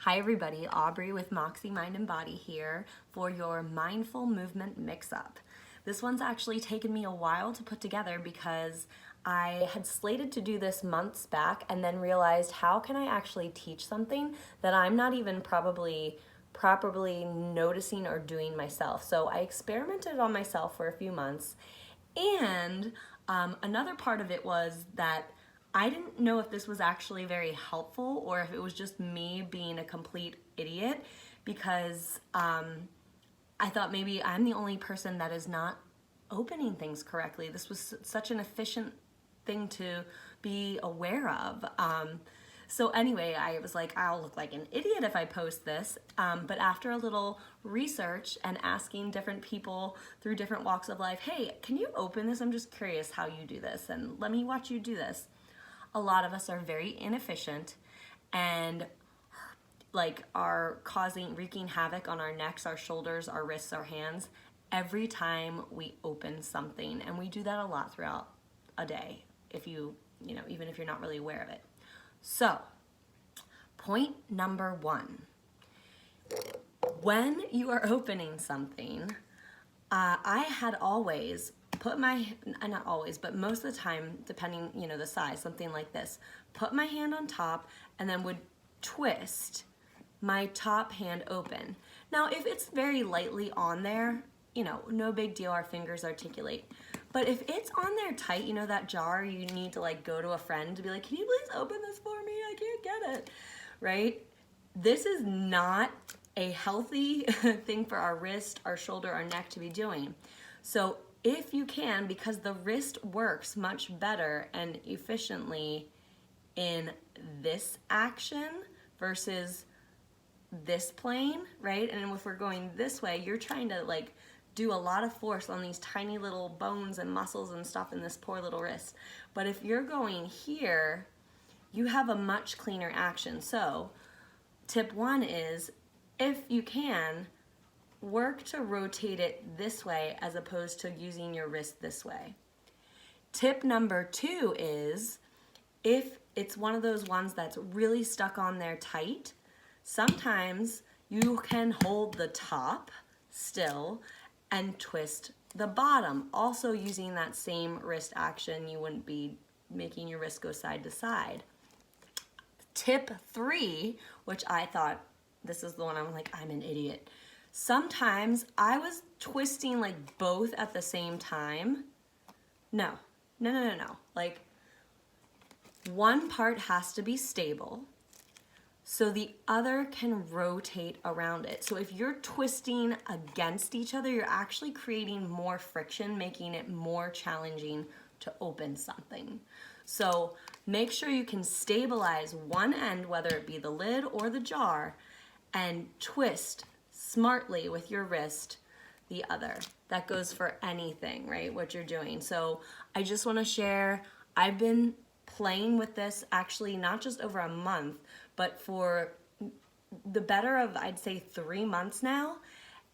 Hi everybody, Aubrey with Moxie Mind and Body here for your Mindful Movement Mix-Up. This one's actually taken me a while to put together because I had slated to do this months back and then realized how can I actually teach something that I'm not even probably properly noticing or doing myself. So I experimented on myself for a few months, and another part of it was that I didn't know if this was actually very helpful or if it was just me being a complete idiot, because I thought maybe I'm the only person that is not opening things correctly. This was such an efficient thing to be aware of. So anyway, I was like, I'll look like an idiot if I post this. But after a little research and asking different people through different walks of life, hey, can you open this? I'm just curious how you do this, and let me watch you do this. A lot of us are very inefficient and are wreaking havoc on our necks, our shoulders, our wrists, our hands every time we open something. And we do that a lot throughout a day, even if you're not really aware of it. So, point number one, when you are opening something, I had always put not always, but most of the time, depending, the size, something like this, put my hand on top and then would twist my top hand open. Now, if it's very lightly on there, no big deal, our fingers articulate. But if it's on there tight, that jar, you need to go to a friend to be like, can you please open this for me? I can't get it, right? This is not a healthy thing for our wrist, our shoulder, our neck to be doing. So if you can, because the wrist works much better and efficiently in this action versus this plane, right? And if we're going this way, you're trying to do a lot of force on these tiny little bones and muscles and stuff in this poor little wrist. But if you're going here, you have a much cleaner action. So tip one is, if you can, work to rotate it this way as opposed to using your wrist this way. Tip number two is, if it's one of those ones that's really stuck on there tight, sometimes you can hold the top still and twist the bottom. Also using that same wrist action, you wouldn't be making your wrist go side to side. Tip three, which I thought, this is the one I'm like, I'm an idiot. Sometimes I was twisting both at the same time. No. One part has to be stable so the other can rotate around it. So if you're twisting against each other, you're actually creating more friction, making it more challenging to open something. So make sure you can stabilize one end, whether it be the lid or the jar, and twist smartly with your wrist the other. That goes for anything, right? What you're doing. So I just want to share, I've been playing with this actually not just over a month, but for the better of, I'd say, 3 months now.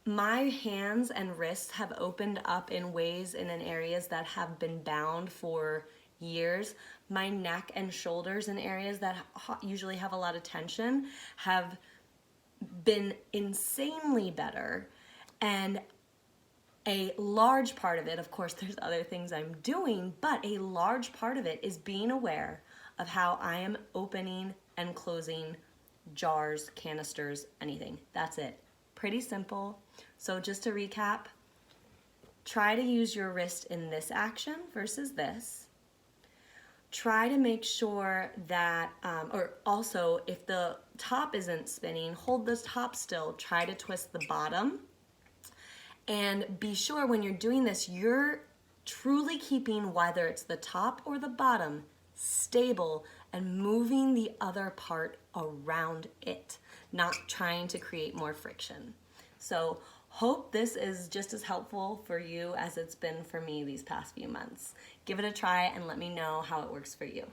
My hands and wrists have opened up in ways and in areas that have been bound for years. My neck and shoulders in areas that usually have a lot of tension have been insanely better. And a large part of it, of course, there's other things I'm doing, but a large part of it is being aware of how I am opening and closing jars, canisters, anything. That's it. Pretty simple. So just to recap, try to use your wrist in this action versus this. Try to make sure that, or also if the top isn't spinning, hold the top still, try to twist the bottom. And be sure when you're doing this, you're truly keeping, whether it's the top or the bottom, stable and moving the other part around it, not trying to create more friction. So hope this is just as helpful for you as it's been for me these past few months. Give it a try and let me know how it works for you.